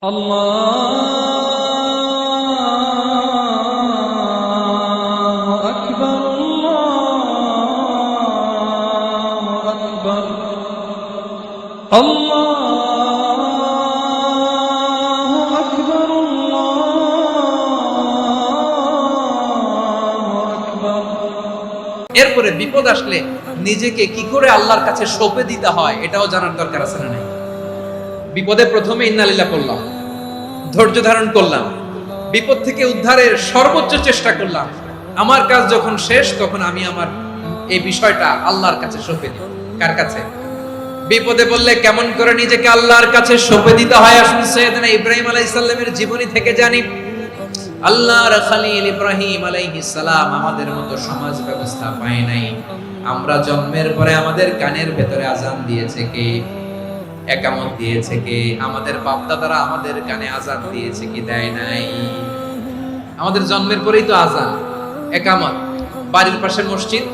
আল্লাহু আকবার, আল্লাহু আকবার, আল্লাহু আকবার, আল্লাহু আকবার। এরপরে বিপদ আসলে নিজেকে কি করে আল্লাহর কাছে সঁপে দিতে হয় এটাও জানার দরকার আছে না নাই? বিপদে প্রথমে ইন্নালিল্লাহ করলাম, ধৈর্য ধারণ করলাম, বিপদ থেকে উদ্ধারের সর্বোচ্চ চেষ্টা করলাম। আমার কাজ যখন শেষ তখন আমি আমার এই বিষয়টা আল্লাহর কাছে সঁপে দিই। কার কাছে? বিপদে বললে কেমন করে নিজেকে আল্লাহর কাছে সঁপে দিতে হয় আসুন সাইয়েদনা ইব্রাহিম আলাইহিস সালামের জীবনী থেকে জানি। আল্লাহর খলিল ইব্রাহিম আলাইহিস সালাম আমাদের মতো সমাজ ব্যবস্থা পায় নাই। আমরা জন্মের পরে আমাদের কানের ভেতরে আজান দিয়েছে কে? একামত দিয়েছে কে? আমাদের বাপ-দাদারা আমাদের কানে আজান দিয়েছে কি? দেয় নাই। আমাদের জন্মের পরেই তো আজান, একামত, বাড়ির পাশে মসজিদ,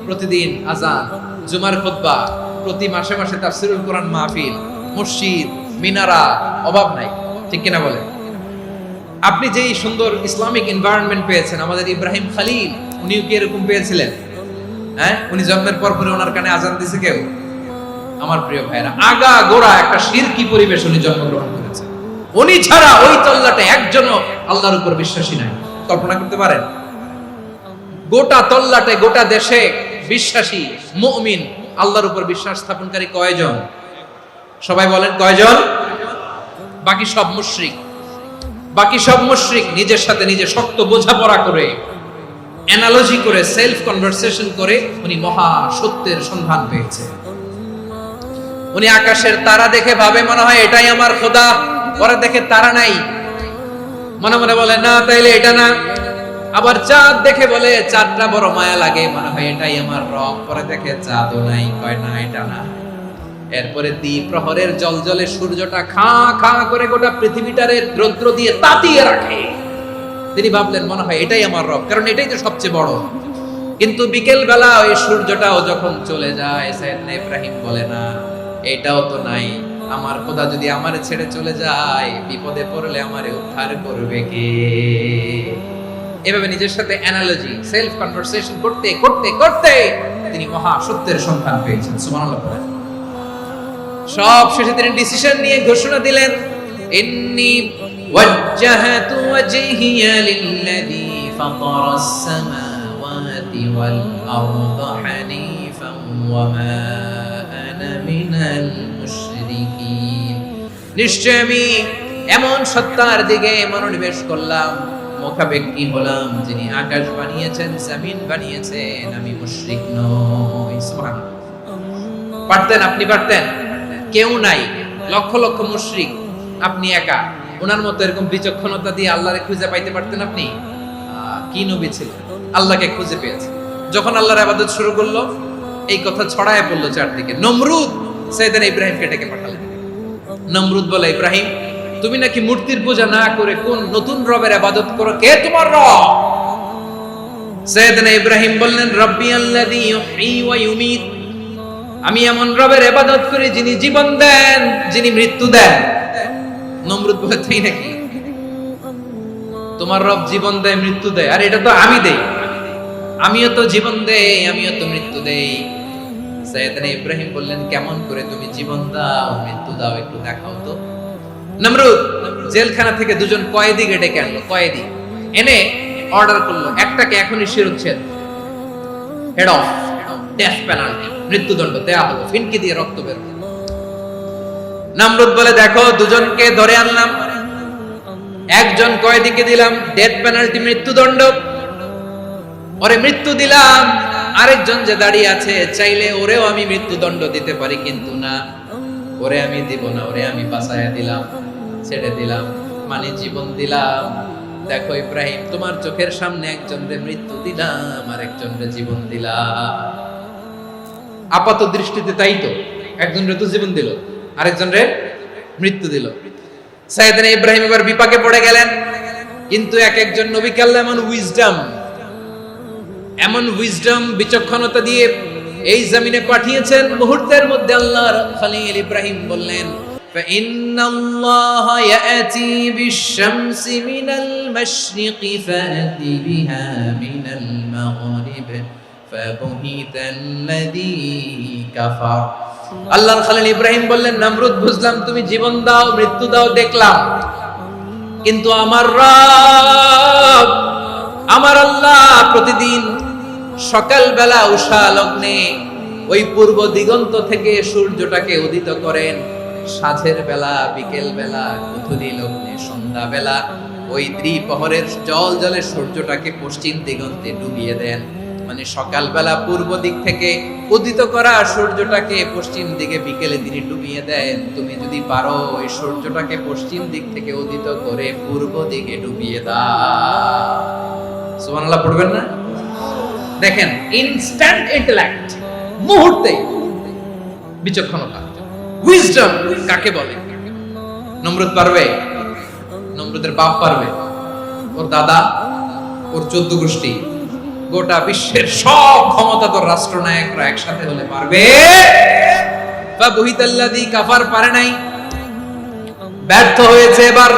প্রতিদিন আজান, জুমার খুতবা, প্রতি মাসে মাসে তাফসীরুল কোরআন মাহফিল, মসজিদ, মিনারা, অভাব নাই। ঠিক কিনা বলেন? আপনি যেই সুন্দর ইসলামিক এনভায়রনমেন্ট পেয়েছেন, আমাদের ইব্রাহিম খলিল উনিও কি এরকম পেয়েছিলেন? হ্যাঁ, উনি জন্মের পর পরে ওনার কানে আজান দিয়েছে কেউ? আমার প্রিয় ভাইরা, আগা গোড়া একটা শিরকি পরিবেশ উনি জন্মগ্রহণ করেছেন। উনি ছাড়া ওই তল্লাটে একজনও আল্লাহর উপর বিশ্বাসী নাই। কল্পনা করতে পারেন? গোটা তল্লাটে, গোটা দেশে বিশ্বাসী মুমিন, আল্লাহর উপর বিশ্বাস স্থাপনকারী কয়জন? সবাই বলেন কয়জন? বাকি সব মুশরিক। বাকি সব মুশরিক নিজের সাথে নিজে শক্ত বোঝাপড়া করে, অ্যানালজি করে, সেলফ কনভারসেশন করে উনি মহা সত্যের সন্ধান পেয়েছে। উনি আকাশের তারা দেখে ভাবে মনে হয় এটাই আমার খোদা, পরে দেখে তারা নাই, মনে মনে বলে না তাইলে এটা না। আবার চাঁদ দেখে বলে চাঁদটা বড় মায়া লাগে, মনে হয় এটাই আমার রব, পরে দেখে চাঁদও নাই, কয় না এটা না। এরপরে দ্বীপ প্রহরের জলজলে সূর্যটা খা খা করে গোটা পৃথিবীটারে রৌদ্র দিয়ে তাতিয়ে রাখে। তিনি ভাবলেন মনে হয় এটাই আমার রব, কারণ এটাই তো সবচেয়ে বড়। কিন্তু বিকেল বেলা ওই সূর্যটাও যখন চলে যায়, সাইয়েদনা ইব্রাহিম বলে না এটাও তো নাই, আমার খোদা যদি আমারে ছেড়ে চলে যায়, বিপদে পড়লে আমারে উদ্ধার করবে কে? এভাবে নিজের সাথে অ্যানালজি, সেলফ কনভারসেশন করতে করতে করতে তিনি মহা সত্যের সন্ধান পেয়েছেন। সুবহানাল্লাহ। সব শেষে তিনি ডিসিশন নিয়ে ঘোষণা দিলেন, ইন্নী ওয়াজ্জাহাতু ওয়াজহিয়া লিল্লাযী ফাতারাস সামাওয়াতি ওয়াল আরদা হানিফান ওয়া মা আনা মিনাল মুশরিকিন। নিশ্চয় আমি এমন সত্তার দিকে মনোনিবেশ করলাম, মুখাপেক্ষী হলাম, যিনি আকাশ বানিয়েছেন, জমিন বানিয়েছেন, আমি মুশরিক নই। সুবহানাল্লাহ। পারতেন? আপনি পারতেন? কেউ নাই, লক্ষ লক্ষ মুশরিক, আপনি একা। ওনার মতো এরকম বিচক্ষণতা দিয়ে আল্লাহরে খুঁজে পাইতে পারতেন আপনি? কি নবী ছিল, আল্লাহকে খুঁজে পেয়েছে। যখন আল্লাহর ইবাদত শুরু করলো, এই কথা ছড়ায় পড়লো চারদিকে। নমরুদ সাইয়েদনা ইব্রাহিমকে ডেকে পাঠালেন। নমরুদ বলে, ইব্রাহিম তুমি নাকি মূর্তির পূজা না করে কোন নতুন রবের ইবাদত করো, কে তোমার রব? সাইয়েদনা ইব্রাহিম বললেন, রব্বি আল্লাযী ইউহয়ী ওয়া ইউমীত, আমি এমন রবের ইবাদত করি যিনি জীবন দেন, যিনি মৃত্যু দেন। নমরুদ বলে, তাই নাকি? তোমার রব জীবন দেয়, মৃত্যু দেয়, আর এটা তো আমি দেই। আমিও তো জীবন দেই, আমিও তো মৃত্যু দেই। সাইয়েদনা ইব্রাহিম বললেন, কেমন করে তুমি জীবন দাও, মৃত্যু দাও, একটু দেখাও তো। নমরুদ জেলখানা থেকে দুজন কয়েদি ডেকে আনলো। কয়েদি এনে অর্ডার করলো, একটাকে এখনই শিরোচ্ছেদ, হেড অফ, ডেথ পেনাল্টি, মৃত্যুদণ্ড দেয়া হলো, ফিনকি দিয়ে রক্ত বের হলো। নমরুদ বলে, দেখো দুজনকে ধরে আনলাম, একজন কয়েদিকে দিলাম ডেথ পেনাল্টি, মৃত্যুদণ্ড, ওরে মৃত্যু দিলাম। আরেকজন যে দাঁড়িয়ে আছে, চাইলে ওরেও আমি মৃত্যুদণ্ড দিতে পারি, কিন্তু না, ওরে আমি দিব না, ওরে আমি বাঁচায়া দিলাম, ছেড়ে দিলাম, মানে জীবন দিলাম। দেখো ইব্রাহিম, তোমার চোখের সামনে একজনরে মৃত্যু দিলাম, আর একজনরে জীবন দিলাম। আপাত দৃষ্টিতে তাই তো, একজনরে তো জীবন দিল, আরেকজনরে মৃত্যু দিল। সাইয়েদনা ইব্রাহিম এবার বিপাকে পড়ে গেলেন। কিন্তু এক একজন নবীকে আল্লাহ এমন উইজডম বিচক্ষণতা দিয়ে এই জমিনে পাঠিয়েছেন। মুহূর্তের মধ্যে আল্লাহর খলিল ইব্রাহিম বললেন, فإن الله يأتي بالشمس من المشرق فأت بها من المغرب فبهت الذي كفر আল্লাহর খলিল ইব্রাহিম বললেন, নমরুদ বুঝলাম তুমি জীবন দাও মৃত্যু দাও দেখলাম, কিন্তু আমার রব আমার আল্লাহ প্রতিদিন সকালবেলা উষা লগ্নে ওই পূর্ব দিগন্ত থেকে সূর্যটাকে উদিত করেন, সাঁঝের বেলা বিকেল বেলা গধূলি লগ্নে সন্ধ্যা বেলা ওই দ্বিপ্রহরের জল জলে সূর্যটাকে পশ্চিম দিগন্তে ডুবিয়ে দেন। মানে সকালবেলা পূর্ব দিক থেকে উদিত করা সূর্যটাকে পশ্চিম দিকে বিকেলে তিনি ডুবিয়ে দেন। তুমি যদি পারো ওই সূর্যটাকে পশ্চিম দিক থেকে উদিত করে পূর্ব দিকে ডুবিয়ে দাও। সুবহানাল্লাহ পড়বেন না? দেখেন, ইনস্ট্যান্ট ইন্টেলেক্ট, মুহূর্তে বিচক্ষণতা, উইজডম কাকে বলে? নমরুদ পারবে? নমরুদের বাপ পারবে? ওর দাদা, ওর 14 গোষ্ঠী, গোটা বিশ্বের সব ক্ষমতাধর রাষ্ট্রনায়করা একসাথে হলে পারবে? বা বহিতাল্লাযী কাফার পারে নাই, ব্যর্থ হয়েছে। এবার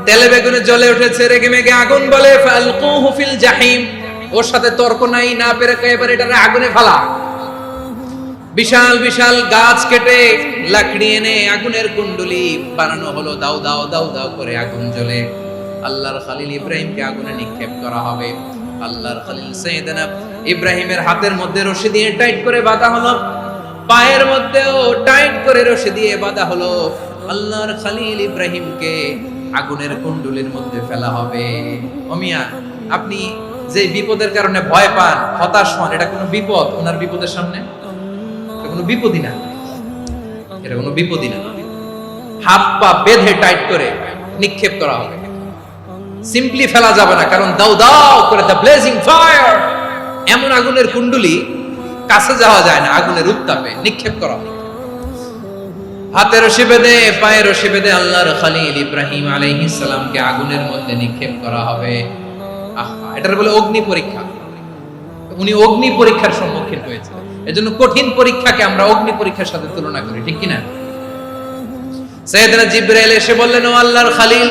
তেলে বেগুনে জ্বলে উঠেছে, রেগে মেগে আগুন বলে ফালকুহু ফিল জাহিম। ওর সাথে তর্ক নাই, না পেরে এবার এটারে আগুনে ফেলা। বিশাল বিশাল গাছ কেটে লাকড়ি এনে আগুনের কুণ্ডলি বানানো হলো, দাও দাও দাও দাও করে আগুন জ্বলে। আল্লাহর খলিল ইব্রাহিমকে আগুনে নিক্ষেপ করা হবে। আল্লাহর খলিল সাইয়েদনা ইব্রাহিমের হাতের মধ্যে রশি দিয়ে টাইট করে বাঁধা হলো, পায়ের মধ্যেও টাইট করে রশি দিয়ে বাঁধা হলো। আল্লাহর খলিল ইব্রাহিমকে আগুনের কুণ্ডলির মধ্যে ফেলা হবে। ও মিয়া, আপনি যে বিপদের কারণে ভয় পান, হতাশ হন, এটা কোনো বিপদ? ওনার বিপদের সামনে কোনো বিপদই না, এটা কোনো বিপদই না। হাত পা বেঁধে টাইট করে নিক্ষেপ করা হবে, সিম্পলি ফেলা যাবে না, কারণ দাও দাও করে দ্য ব্লেজিং ফায়ার, এমন আগুনের কুণ্ডলি কাছে যাওয়া যায় না, আগুনের উত্তাপে নিক্ষেপ করা হবে। হাতে রশি বেঁধে পায়ে রশি বেঁধে আল্লাহর খলিল ইব্রাহিম আলাইহিস সালামকে আগুনের মধ্যে নিক্ষেপ করা হবে। আহা, এটার বলে অগ্নি পরীক্ষা। উনি অগ্নি পরীক্ষার সম্মুখীন হয়েছে, এজন্য কঠিন পরীক্ষাকে আমরা অগ্নি পরীক্ষার সাথে তুলনা করি, ঠিক কি না? সাইয়েদনা জিবরাইল এসে বললেন, ও আল্লাহর খলিল,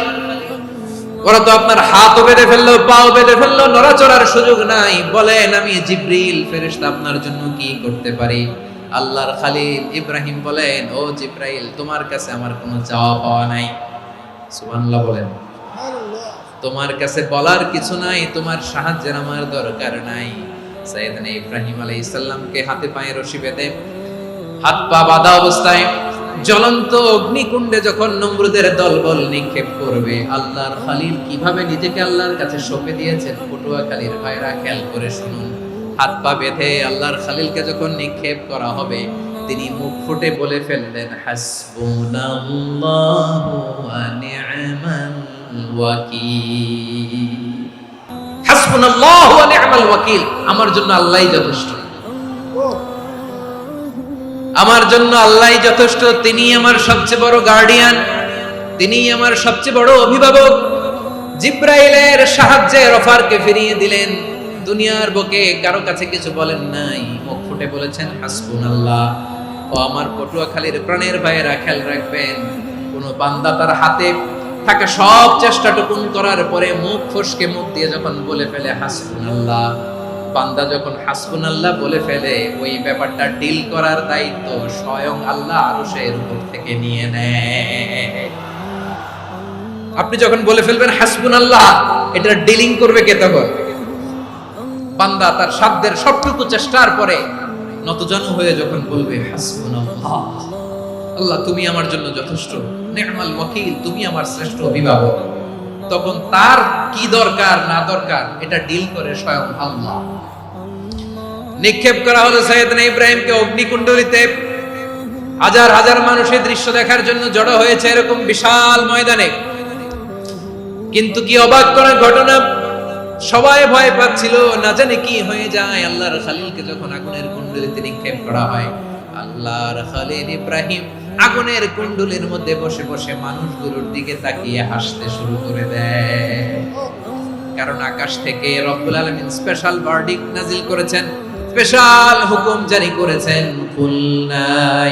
ওরা তো আপনার হাতও বেঁধে ফেললো, পাও বেঁধে ফেললো, নড়াচড়ার সুযোগ নাই, বলেন আমি জিবরিল ফেরেশতা আপনার জন্য কি করতে পারি? আল্লাহর খলিল ইব্রাহিম বলেন, ও জিবরাইল, তোমার কাছে আমার কোনো চাওয়া পাওয়া নাই। সুবহানাল্লাহ বলেন। তোমার কাছে বলার কিছু নাই, তোমার সাহায্যের আমার দরকার নাই। সাইয়েদনা ইব্রাহিম আলাইহিস সালামকে হাতে পায়ে রশি বেঁধে হাত পা বাঁধা অবস্থায় জ্বলন্ত অগ্নিকুণ্ডে যখন নমরুদের দলবল নিক্ষেপ করবে, আল্লাহর খলিল কিভাবে নিজেকে আল্লাহর কাছে সঁপে দিয়েছেন, পটুয়াখালীর ভাইরা খেয়াল করে শুনুন। হাত পা বেঁধে আল্লাহর খলিলকে যখন নিক্ষেপ করা হবে, তিনি মুখ ফুটে বলে ফেললেন, হাসবুনাল্লাহু ওয়া নি'মাল ওয়াকিল। হাসবুনাল্লাহু ওয়া নি'মাল ওয়াকিল, আমার জন্য আল্লাহই যথেষ্ট, আমার জন্য আল্লাহই যথেষ্ট। তিনি আমার সবচেয়ে বড় গার্ডিয়ান, তিনি আমার সবচেয়ে বড় অভিভাবক। জিবরাইলের সাহায্যে অফারকে ফিরিয়ে দিলেন, দুনিয়ার বুকে কারো কাছে কিছু বলেন নাই, মুখ ফুটে বলেছেন হাসবুনাল্লাহ। ও আমার পটুয়াখালীর প্রাণের ভাইয়েরা, খেয়াল রাখবেন, কোন বান্দা তার হাতে থাকা সব চেষ্টাটুকুন করার পরে মুখ ফসকে মুখ দিয়ে যখন বলে ফেলে হাসবুনাল্লাহ, বান্দা যখন হাসবুনাল্লাহ বলে ফেলে, ওই ব্যাপারটা ডিল করার দায়িত্ব স্বয়ং আল্লাহ আরশের উপর থেকে নিয়ে নেয়। আপনি যখন বলে ফেলবেন হাসবুনাল্লাহ, এটা ডিলিং করবে কে তখন? বান্দা তার সাধ্যের সবটুকু চেষ্টার পরে নতজানু হয়ে যখন বলবে হাসবুনাল্লাহ, আল্লাহ তুমি আমার জন্য যথেষ্ট, নি'মাল ওয়াকিল, তুমি আমার শ্রেষ্ঠ অভিভাবক, তখন তার কি দরকার না দরকার এটা ডিল করে স্বয়ং আল্লাহ। নিক্ষেপ করা হলো সাইয়েদনা ইব্রাহিমকে অগ্নিকুণ্ডলিতে। হাজার হাজার মানুষ এই দৃশ্য দেখার জন্য জড়ো হয়েছে এরকম বিশাল ময়দানে। কিন্তু কি অবাক করার ঘটনা, সবাই ভয় পাচ্ছিল, না জানে কি হয়ে যায়। আল্লাহর খলিলকে যখন আগুনের কুণ্ডলিতে নিক্ষেপ করা হয়, আল্লাহর খলিল ইব্রাহিম আগুনের কুণ্ডলীর মধ্যে বসে বসে মানুষগুলোর দিকে তাকিয়ে হাসতে শুরু করে দেয়। কারণ আকাশ থেকে রব্বুল আলামিন স্পেশাল ভার্ডিক্ট নাজিল করেছেন, স্পেশাল হুকুম জারি করেছেন, কুলনা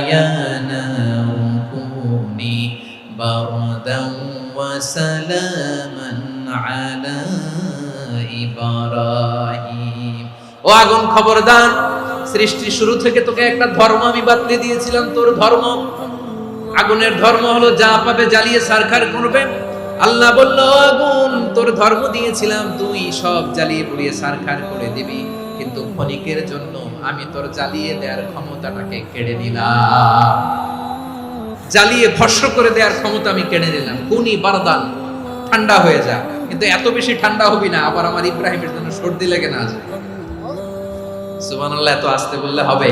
ইয়া নারু কুনি بردا وسلاما على إبراهيم ও আগুন খবরদার, সৃষ্টির শুরু থেকে তোকে একটা ধর্ম আমি বাতলে দিয়েছিলাম, তোর ধর্ম। আগুনের ধর্ম হলো যা পাবে জ্বালিয়ে ছারখার করবে। আল্লাহ বলল, আগুন তোর ধর্ম দিয়েছিলাম, তুই সব জ্বালিয়ে পুড়িয়ে ছারখার করে দিবি, কিন্তু ক্ষণিকের জন্য আমি তোর জ্বালিয়ে দেওয়ার ক্ষমতাটাকে কেড়ে নিলাম। জ্বালিয়ে ভস্ম করে দেওয়ার ক্ষমতা আমি কেড়ে নিলাম। কুনি বারদান, ঠান্ডা হয়ে যা, কিন্তু এত বেশি ঠান্ডা হবি না আবার আমার ইব্রাহিমের জন্য সর্দি লেগে না যায়। সুবহানাল্লাহ, এত আস্তে বললে হবে?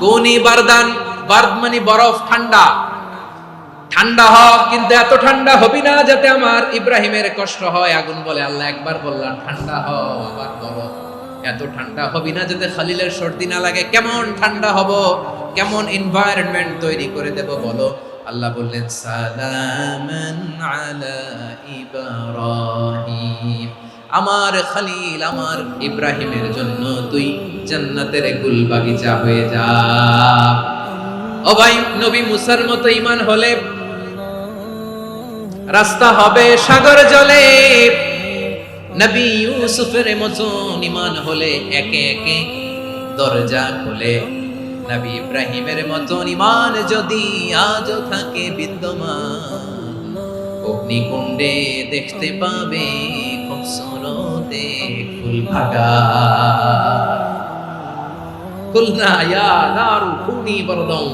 কুনি বারদান, বারদ মানে বরফ, ঠান্ডা। ঠান্ডা হ, কিন্তু এত ঠান্ডা হবি না যাতে আমার ইব্রাহিমের কষ্ট হয়। আগুন বলে, আল্লাহ একবার বললাম ঠান্ডা হ, আবার বলো এত ঠান্ডা হবি না যাতে খলিলের সর্দি না লাগে। কেমন ঠান্ডা হব, কেমন এনভায়রনমেন্ট তৈরি করে দেব বলো। আল্লাহ বললেন, সালামান আলা ইব্রাহিম, আমার খলিল আমার ইব্রাহিমের জন্য তুই জান্নাতের গুল বাগিচা হয়ে যা। ও ভাই, নবী মুসার মতো ঈমান হলে রাস্তা হবে সাগর জলে, নবী ইউসুফের মতো ঈমান হলে একে একে দরজা খুলে, নবী ইব্রাহিমের মতো ঈমান যদি আজও থাকে বিদ্যমান, অগ্নিকুণ্ডে দেখতে পাবে খুবসুরত এক ফুলবাগান। কুলনা ইয়া নারু কুনি বারদান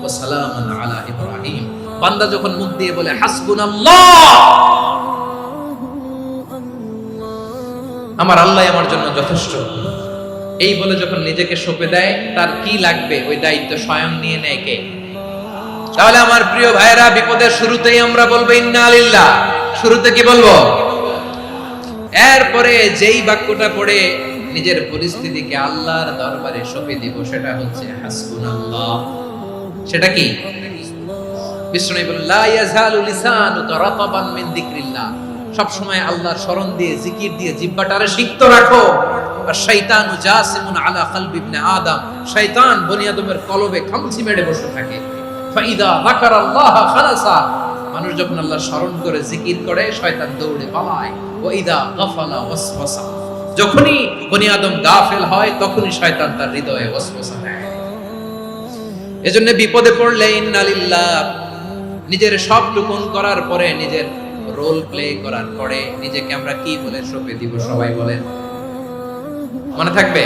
ওয়া সালামান আলা ইব্রাহিম। বান্দা যখন মুখ দিয়ে বলে হাসবুনাল্লাহ, আমার আল্লাহ আমার জন্য যথেষ্ট, এই বলে যখন নিজেকে সঁপে দেয়, তার কি লাগবে ওই দায়িত্ব স্বয়ং নিয়ে নেয় কে? তাহলে আমার প্রিয় ভাইরা, বিপদের শুরুতেই আমরা বলবো ইন্না লিল্লাহ। শুরুতে কি বলবো? এরপরে যেই বাক্যটা পড়ে নিজের পরিস্থিতিকে আল্লাহর দরবারে সঁপে দিব, সেটা হচ্ছে হাসবুনাল্লাহ। সেটা কি? বিষ্ণু বলেন, লা ইয়াজালু লিসানুকা রাতাবান মিন যিকরিল্লাহ, সব সময় আল্লাহর স্মরণ দিয়ে, জিকির দিয়ে জিহ্বাটারে সিক্ত রাখো। আর শয়তানু জাসিমুন আলা কলবি ইবনে আদম, শয়তান বনি আদমের কলবে খামচি মেরে বসে থাকে। ফাইদা যাকারাল্লাহ খালাসা, মানুষ যখন আল্লাহর স্মরণ করে জিকির করে, শয়তান দৌড়ে পালায়। ওয়া ইদা গাফালা ওয়াসওয়াসা, যখনই বনি আদম গাফেল হয়, তখনই শয়তান তার হৃদয়ে ওয়াসওয়াসা দেয়। এজন্য বিপদে পড়লে ইন্না লিল্লাহ, নিজের সব টুকুন করার পরে, নিজের রোল প্লে করার পরে নিজেকে আমরা কি বলে সঁপে দিব? সবাই বলেন, মনে থাকবে?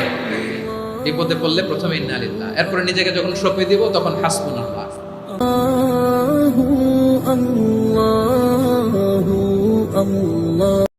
বিপদে পড়লে প্রথমে ইন্না লিল্লাহ, এরপরে নিজেকে যখন সঁপে দিব তখন হাসবুনাল্লাহ। আল্লাহু আল্লাহু আল্লাহ।